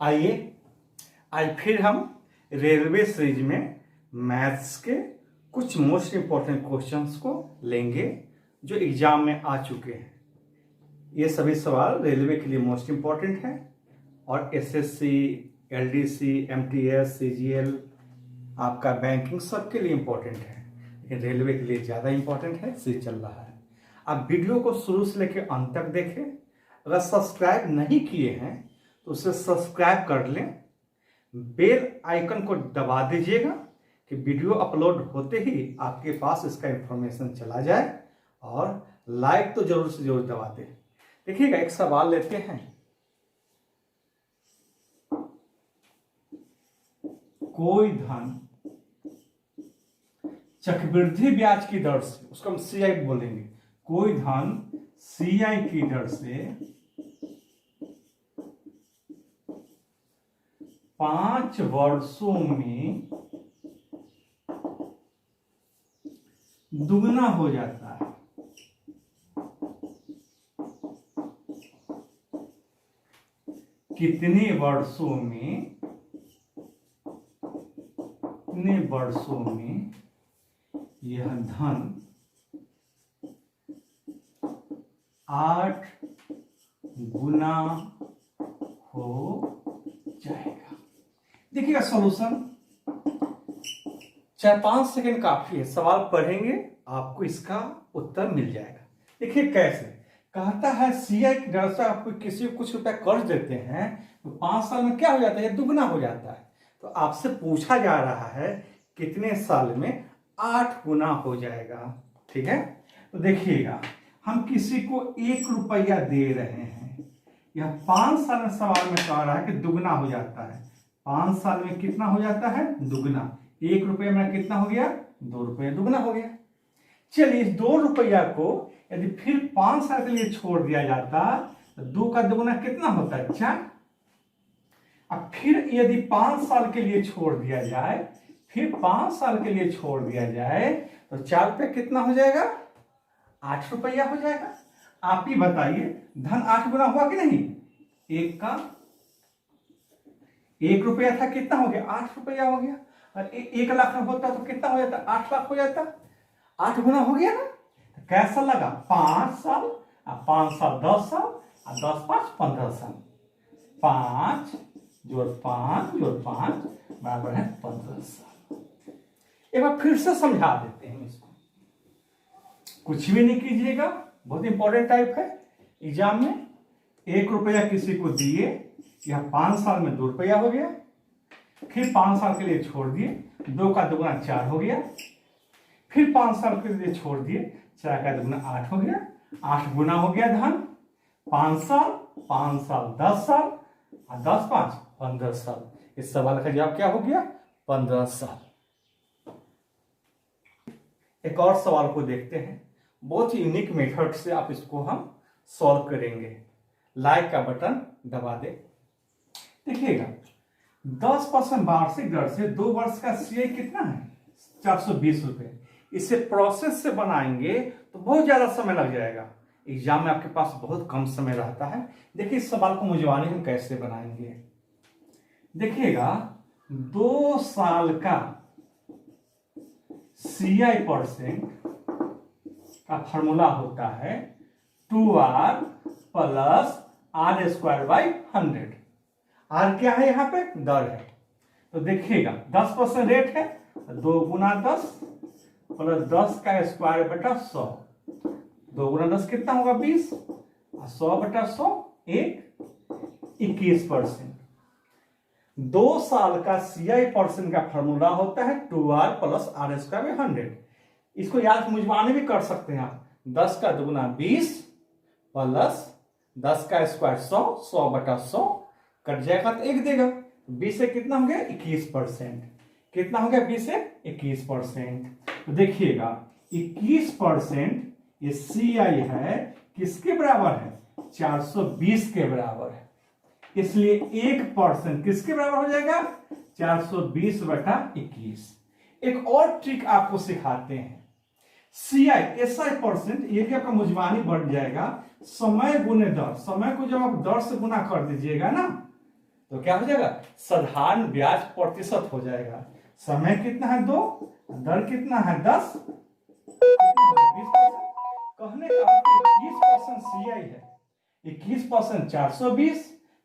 आइए आज फिर हम रेलवे सीरीज में मैथ्स के कुछ मोस्ट इम्पोर्टेंट क्वेश्चंस को लेंगे जो एग्जाम में आ चुके हैं। ये सभी सवाल रेलवे के लिए मोस्ट इम्पोर्टेंट हैं और एसएससी, एलडीसी, एमटीएस, सीजीएल, आपका बैंकिंग सबके लिए इम्पोर्टेंट है, लेकिन रेलवे के लिए ज़्यादा इम्पोर्टेंट है, सीरीज चल रहा है। आप वीडियो को शुरू से लेकर अंत तक देखें। अगर सब्सक्राइब नहीं किए हैं तो उसे सब्सक्राइब कर लें, बेल आइकन को दबा दीजिएगा कि वीडियो अपलोड होते ही आपके पास इसका इंफॉर्मेशन चला जाए, और लाइक तो जरूर से जरूर दबा दें। देखिएगा, एक सवाल लेते हैं। कोई धन चक्रवृद्धि ब्याज की दर से, उसको हम सीआई बोलेंगे, कोई धन सीआई की दर से 5 वर्षों में दुगना हो जाता है। कितने वर्षों में यह धन 8 गुना हो जाएगा। देखिएगा सॉल्यूशन, 4-5 सेकंड काफी है। सवाल पढ़ेंगे आपको इसका उत्तर मिल जाएगा। देखिए कैसे कहता है, सीआई की दर से आपको किसी को कुछ रुपया कर्ज देते हैं तो 5 साल में क्या हो जाता है, दुगना हो जाता है। तो आपसे पूछा जा रहा है कितने साल में 8 गुना हो जाएगा। ठीक है, तो देखिएगा, हम किसी को 1 रुपया दे रहे हैं, यह 5 साल में सवाल में कह रहा है कि दुगना हो जाता है। 5 साल में कितना हो जाता है, दुगना। 1 रुपये में कितना हो गया, 2 रुपये, दुगना हो गया। चलिए, इस 2 रुपया को यदि फिर 5 साल के लिए छोड़ दिया जाता तो 2 का दुगना कितना होता है, 4। अब फिर यदि 5 साल के लिए छोड़ दिया जाए, फिर 5 साल के लिए छोड़ दिया जाए तो 4 रुपये कितना हो जाएगा, 8 रुपया हो जाएगा। आप ही बताइए, धन 8 गुना हुआ कि नहीं। 1 रुपया था, कितना हो गया, 8 रुपया हो गया। और 1 लाख होता तो कितना हो जाता, 8 लाख हो जाता। 8 गुना हो गया ना। तो कैसा लगा, 5 साल, 5 साल 10 साल, 10 5 15 साल। 5 जोड़ 5 जोड़ 5 बराबर है 15 साल। एक बार फिर से समझा देते हैं इसको। कुछ भी नहीं कीजिएगा, बहुत इंपॉर्टेंट टाइप है एग्जाम में। 1 रुपया किसी को दिए, यह 5 साल में 2 रुपया हो गया। फिर 5 साल के लिए छोड़ दिए, 2 का दुगना 4 हो गया। फिर 5 साल के लिए छोड़ दिए, 4 का दुगना 8 हो गया। 8 गुना हो गया धन। 5 साल 10 साल, 10 5 15 साल। इस सवाल का जवाब क्या हो गया, 15 साल। एक और सवाल को देखते हैं। बहुत ही यूनिक मेथड से आप इसको हम सॉल्व करेंगे। लाइक का बटन दबा दे। देखिएगा, 10% वार्षिक दर से 2 वर्ष का सीआई कितना है, 420 रुपये। इसे प्रोसेस से बनाएंगे तो बहुत ज्यादा समय लग जाएगा। एग्जाम में आपके पास बहुत कम समय रहता है। देखिए, इस सवाल को मुझवानी हम कैसे बनाएंगे। देखिएगा, 2 साल का सीआई परसेंट का फॉर्मूला होता है 2r plus r square by 100। r क्या है, यहाँ पे दर है। तो देखिएगा, 10% रेट है, 2 गुना 10 प्लस 10 का स्क्वायर बटा 100। 2 गुना 10 कितना होगा, 20। 100 बटा 100 21%। 2 साल का सीआई परसेंट का फॉर्मूला होता है 2r plus r square by 100। इसको याद मुझवाने भी कर सकते हैं आप। 10 का दुगुना 20 प्लस 10 का स्क्वायर 100, 100 बटा 100 कट जाएगा तो 1 देगा। 20 से कितना हो गया, 21%। कितना हो गया, 20 से 21%। तो देखिएगा, 21% ये सीआई है, किसके बराबर है, 420 के बराबर है। इसलिए 1% किसके बराबर हो जाएगा, 420 बटा 21। एक और ट्रिक आपको सिखाते हैं। सीआई एसआई परसेंट, ये भी आपका मुजबानी बढ़ जाएगा। समय गुने दर, समय को जब आप दर से गुना कर दीजिएगा ना, तो क्या हो जाएगा, साधारण ब्याज प्रतिशत हो जाएगा। समय कितना है 2, दर कितना है 10, कितना हो गया 20%। कहने का अर्थ 21% CI है, 21% 420,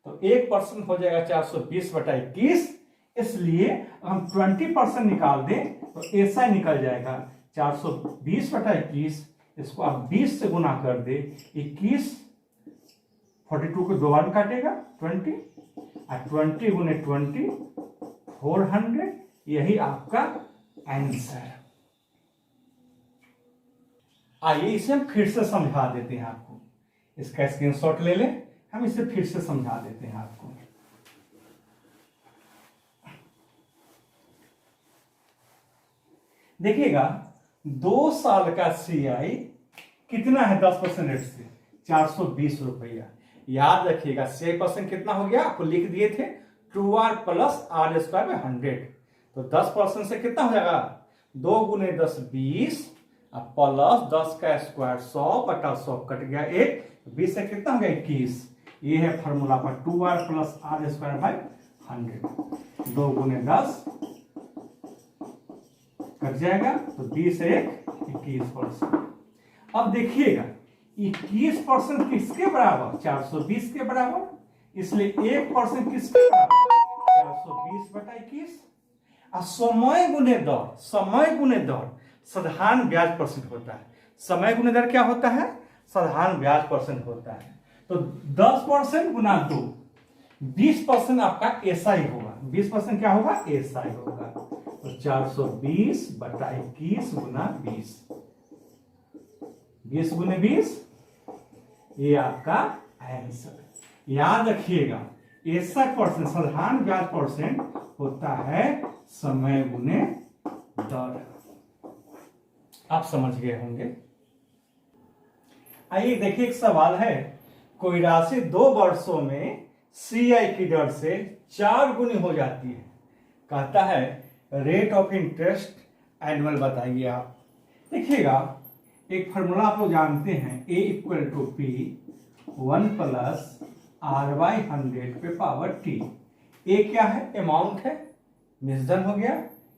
तो 1% हो जाएगा 420/21। इसलिए हम 20% निकाल दें तो ऐसा निकल जाएगा 420/21। इसको आप 20 से गुना कर दे, 21 42 को 2 बार काटेगा 20, और 20 गुने 20 400। यही आपका आंसर। आइए इसे हम फिर से समझा देते हैं आपको, इसका स्क्रीनशॉट ले लें, हम इसे फिर से समझा देते हैं आपको। देखिएगा 2 साल का CI कितना है 10% रेट से 420 रुपया। याद रखिएगा CI% कितना हो गया, आपको लिख दिए थे 2r + r²/100। तो 10% से कितना हो जाएगा, 2 × 10 20, प्लस 10 का स्क्वायर 100/100 कट गया 1, 20 से कितना हो गया 21। ये है फॉर्मूला पर 2r + r²/100। 2 × 10 कट जाएगा, तो 20 1 21%। अब देखिएगा 21% किसके बराबर, 420 के बराबर, इसलिए 1% किसके बराबर 420/21। और समय गुने दर, समय गुने दर साधारण ब्याज परसेंट होता है। समय गुने दर क्या होता है, साधारण ब्याज परसेंट होता है। तो 10% गुना 2, 20% आपका SI होगा। 20% क्या होगा, SI होगा। तो 420/21 गुना 20, 20 गुने 20, ये आपका आंसर। याद रखिएगा SI% साधारण ब्याज परसेंट होता है समय गुने दर। आप समझ गए होंगे। आइए देखिए एक सवाल है, कोई राशि 2 वर्षों में CI की दर से 4 गुनी हो जाती है। कहता है रेट ऑफ इंटरेस्ट एनुअल बताइए आप। देखिएगा एक फॉर्मूला आप लोग जानते हैं, A = P 1 + r/100/T। ए क्या है, अमाउंट है, निश्धन हो गया,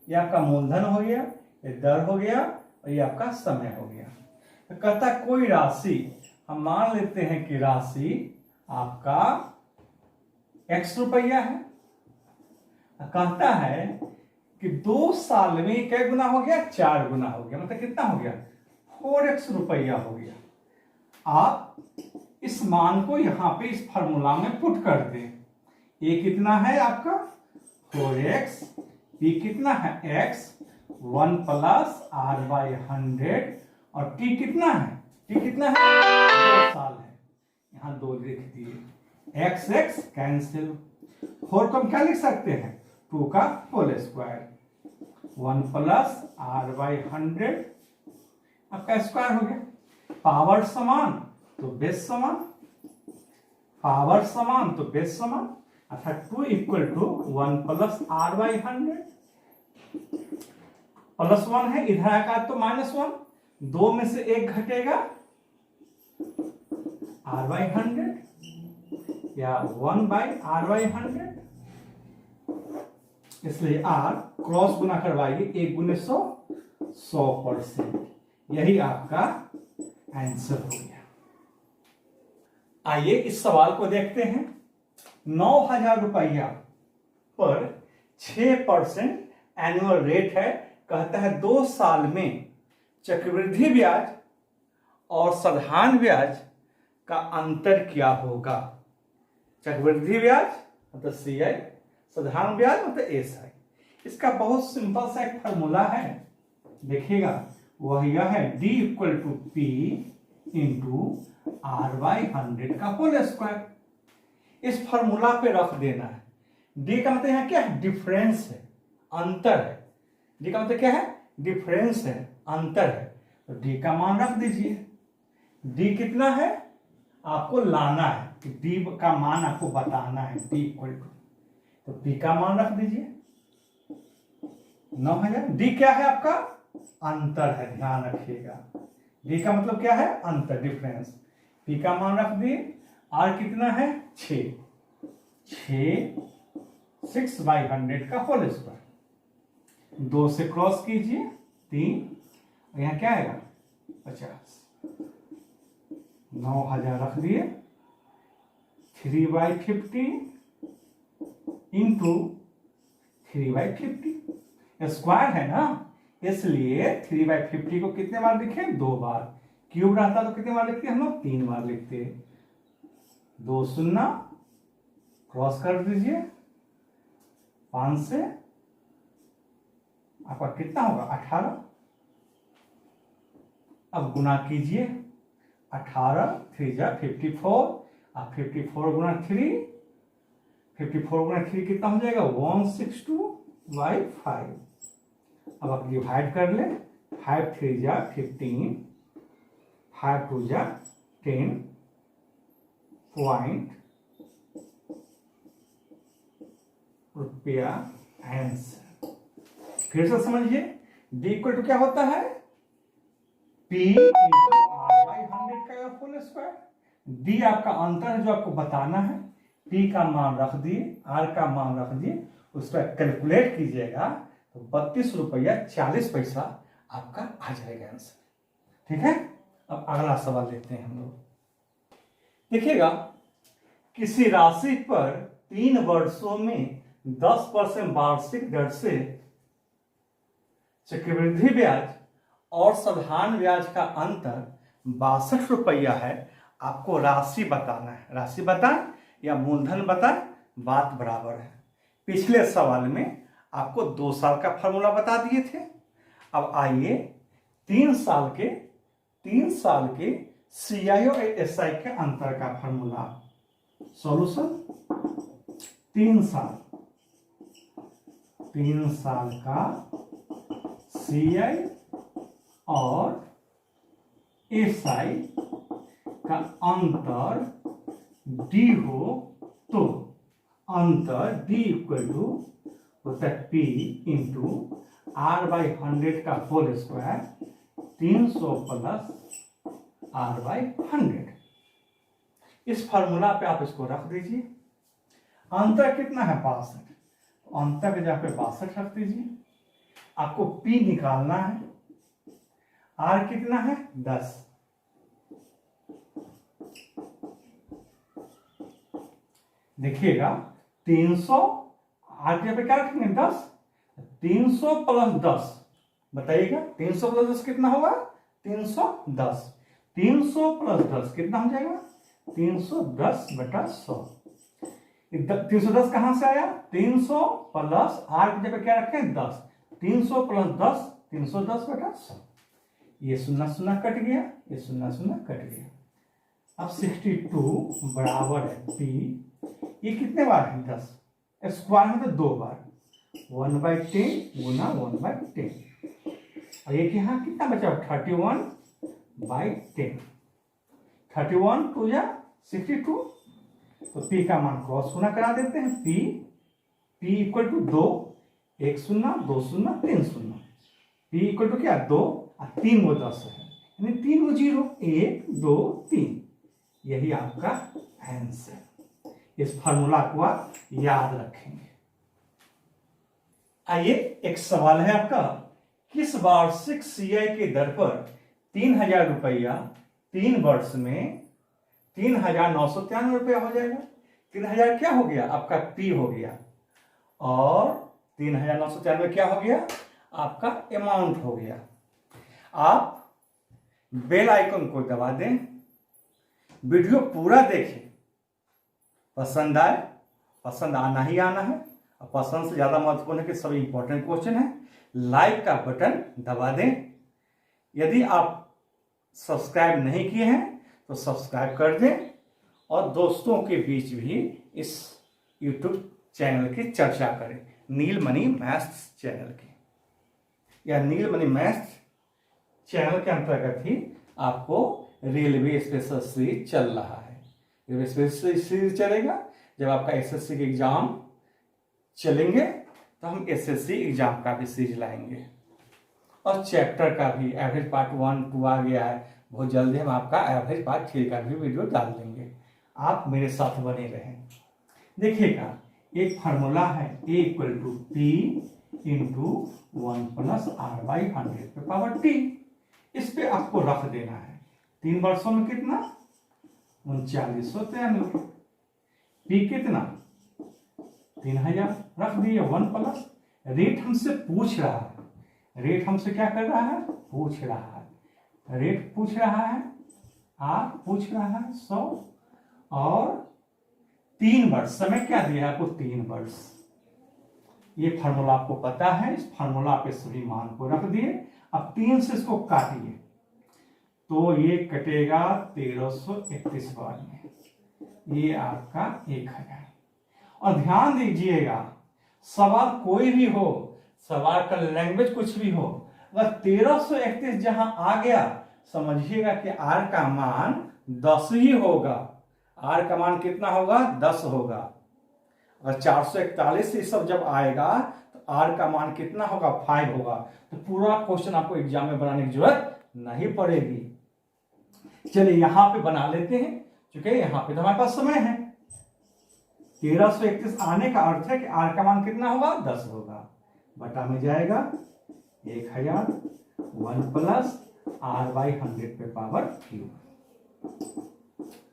ये आपका मूलधन हो गया, ये दर हो गया, और ये आपका समय हो गया। तो कहता है कोई राशि, हम मान लेते हैं कि राशि आपका x रुपया है। कहता है कि 2 साल में क्या गुना हो गया, 4 गुना हो गया, मतलब कितना हो गया 4x रुपया हो गया। आप इस मान को यहां पे इस फार्मूला में पुट कर दें। ए कितना है आपका 4x, p कितना है x 1 + r/100, और t कितना है, t कितना है 2 साल है, यहां 2 लिख दिए, x कैंसिल। 4 को हम क्या लिख सकते हैं, 2 का होल स्क्वायर, 1 + r/100 आपका स्क्वायर हो गया। पावर समान तो बेस समान, पावर समान तो बेस समान, अर्थात 2 = 1 + r/100। +1 है, इधर आएगा तो -1, 2 में से 1 घटेगा r/100 या 1/r/100, इसलिए r क्रॉस गुना करवाइए, 1 × 100 100%। यही आपका आंसर हो गया। आइए इस सवाल को देखते हैं। 9,000 रुपया पर 6% एनुअल रेट है। कहता है 2 साल में चक्रवृद्धि ब्याज और साधारण ब्याज का अंतर क्या होगा। चक्रवृद्धि ब्याज मतलब CI, साधारण ब्याज मतलब SI। इसका बहुत सिंपल सा एक फॉर्मूला है, देखिएगा वह यह है D = P × r/100 का होल स्क्वायर। इस फॉर्मूला पे रख देना है। D का मतलब यहाँ क्या है, डिफरेंस है, अंतर है। D का मतलब क्या है, डिफरेंस है, अंतर है। तो D का मान रख दीजिए। D कितना है, आपको लाना है कि D का मान आपको बताना है। D = तो D का मान रख दीजिए 9,000। D क्या है आपका, अंतर है, ध्यान रखिएगा। D का मतलब क्या है, अंतर, डिफरेंस। P का मान रख दिए, R कितना है 6, 6/100 का होल स्क्वायर। 2 से क्रॉस कीजिए 3, यहाँ क्या आएगा 50। 9000 रख दिए। 3/50 इंटू 3/50 स्क्वायर है ना, इसलिए 3/50 को कितने बार लिखे? 2 बार। क्यूब रहता तो कितने बार लिखते हम लोग? 3 बार लिखते। 2 शून्य क्रॉस कर दीजिए 5 से, आपका कितना होगा? 18। अब गुना कीजिए 18 3 जा 54, अब 54 गुना 3, 54 गुना 3 कितना हो जाएगा? 162/5। अब आप डिवाइड कर ले। 5 3 जा 15, 5 2 जा 10 पॉइंट रुपया आंसर। फिर से समझिए, D इक्वल टू क्या होता है? P इंटू R/100 का होल स्क्वायर। D आपका अंतर है जो आपको बताना है। P का मान रख दिए, R का मान रख दिए, उसका कैलकुलेट कीजिएगा तो 32 रुपया 40 पैसा आपका आ जाएगा आंसर। ठीक है, अब अगला सवाल देखते हैं हम लोग। देखिएगा, किसी राशि पर 3 वर्षों में 10% वार्षिक दर से चक्रवृद्धि ब्याज और साधारण ब्याज का अंतर 62 रुपया है। आपको राशि बताना है। राशि बताएं या मूलधन बताएं, बात बराबर है। पिछले सवाल में आपको 2 साल का फॉर्मूला बता दिए थे। अब आइए 3 साल के CI और SI के अंतर का फॉर्मूला। सॉल्यूशन 3 साल का CI और SI का अंतर D हो तो अंतर D इक्वल टू होता है P इंटू R/100 का होल स्क्वायर 300 प्लस R/100। इस फॉर्मूला पे आप इसको रख दीजिए। अंतर कितना है? 62। अंतर के जगह पे 62 रख दीजिए। आपको P निकालना है। R कितना है? 10। देखिएगा 300, R के पे क्या रखेंगे? 10। 300 प्लस 10 बताइएगा। 300 प्लस 10 कितना होगा? 310। 300 प्लस 10 कितना हो जाएगा? 310/100। 310 कहां से आया? 300 प्लस R की जगह क्या रखें? 10। 300 प्लस 10 310/100। ये 0 0 कट गया, ये 0 0 कट गया। अब 62 बराबर है P। ये कितने बार है? 10। स्क्वायर में तो 2 बार। 1/10 गुना 1/10। और ये यहाँ कितना बचा? 31/10। 31 2 या 62। तो P का मान क्रॉस गुना करा देते हैं। P equal to 2, 1 0 2 0 3 0। P equal to क्या? 2 और 3 वो 10 है, यानी 3 वो 0, 1 2 3। यही आपका आंसर। इस फार्मूला को आप याद रखेंगे। आइए एक सवाल है आपका, किस वार्षिक CI की दर पर 3000 रुपया 3 वर्ष में 3993 रुपया हो जाएगा? 3000 क्या हो गया? आपका P हो गया, और 3993 क्या हो गया? आपका अमाउंट हो गया। आप बेल आइकन को दबा दें, वीडियो पूरा देखें, पसंद आए, पसंद आना ही आना है, और पसंद से ज्यादा महत्वपूर्ण है कि सभी इंपॉर्टेंट क्वेश्चन है। लाइक का बटन दबा दें। यदि आप सब्सक्राइब नहीं किए हैं तो सब्सक्राइब कर दें, और दोस्तों के बीच भी इस YouTube चैनल की चर्चा करें, नीलमणि मैथ्स चैनल की। या नीलमणि मैथ्स चैनल के अंतर्गत ही आपको रेलवे स्पेशल सीरीज चल रहा है। रेलवे स्पेशल सीरीज चलेगा। जब आपका SSC के एग्जाम चलेंगे तो हम SSC एग्जाम का भी सीरीज लाएंगे, और चैप्टर का भी एवरेज पार्ट 1 2 आ गया है। बहुत जल्दी हम आपका एवरेज पार्ट 3 का भी वीडियो डाल देंगे। आप मेरे साथ बने रहें। देखिएगा एक फार्मूला है A equal to P into 1 plus R by 100 पे पावर T। इस पे आपको रख देना है 3 वर्षों में कितना 3993। P कितना 3000 रख दिए 1 प्लस रेट हमसे पूछ रहा है। रेट हमसे क्या कर रहा है पूछ रहा है। रेट पूछ रहा है R पूछ रहा है 100 और 3 वर्ष समय क्या दिया आपको 3 वर्ष। ये फार्मूला आपको पता है। इस फार्मूला पे सभी मान को रख दिए। अब 3 से इसको काटिए तो ये कटेगा 1331 बार में। ये आपका 1000। और ध्यान दीजिएगा सवाल कोई भी हो, सवाल का लैंग्वेज कुछ भी हो, अगर 1331 जहां आ गया समझिएगा कि R का मान 10 ही होगा। R का मान कितना होगा 10 होगा। अगर 441 से सब जब आएगा तो R का मान कितना होगा 5 होगा। तो पूरा क्वेश्चन आपको एग्जाम में बनाने की जरूरत नहीं पड़ेगी। चलिए यहां पे बना लेते हैं क्योंकि यहां पे तो हमारे पास समय है। 1331 आने का अर्थ है कि R का मान कितना होगा 10 होगा। बटा में जाएगा 1000 1 प्लस R बाई 100 पे पावर क्यूब।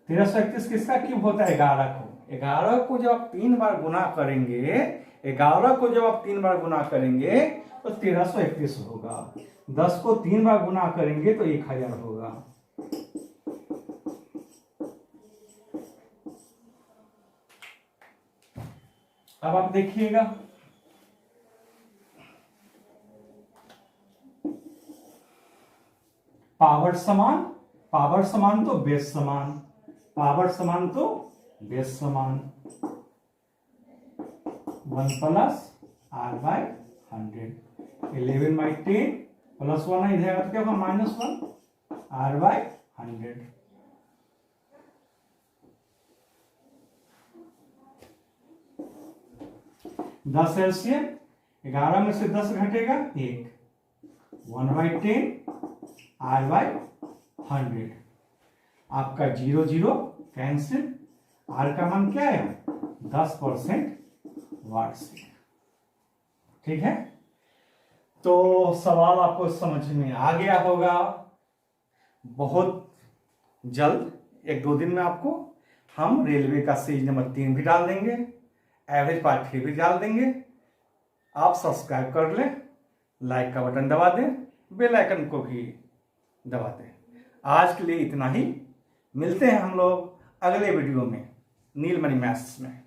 1331 किसका क्यूब होता है 11 को। 11 को जब आप 3 बार गुना करेंगे 11 को जब आप 3 बार गुना करेंगे तो 1331 होगा। 10 को 3 बार गुना करेंगे तो 1000 होगा। अब आप देखिएगा पावर समान तो बेस समान। पावर समान तो बेस समान 1 plus R by 100। 11 by 10 plus 1 है इधर तो क्या होगा -1 R बाई 100। दस एलसीएम 11 में से 10 घटेगा 1 1 बाई 10 R बाई 100। आपका 0 0 कैंसिल। R का मान क्या है 10% वाट से। ठीक है तो सवाल आपको समझ में आ गया होगा। बहुत जल्द 1-2 दिन में आपको हम रेलवे का सीरीज नंबर 3 भी डाल देंगे, एवरेज पार्ट 3 भी डाल देंगे। आप सब्सक्राइब कर लें, लाइक का बटन दबा दें, बेल आइकन को भी दबा दें। आज के लिए इतना ही। मिलते हैं हम लोग अगले वीडियो में नीलमणि मैथ्स में।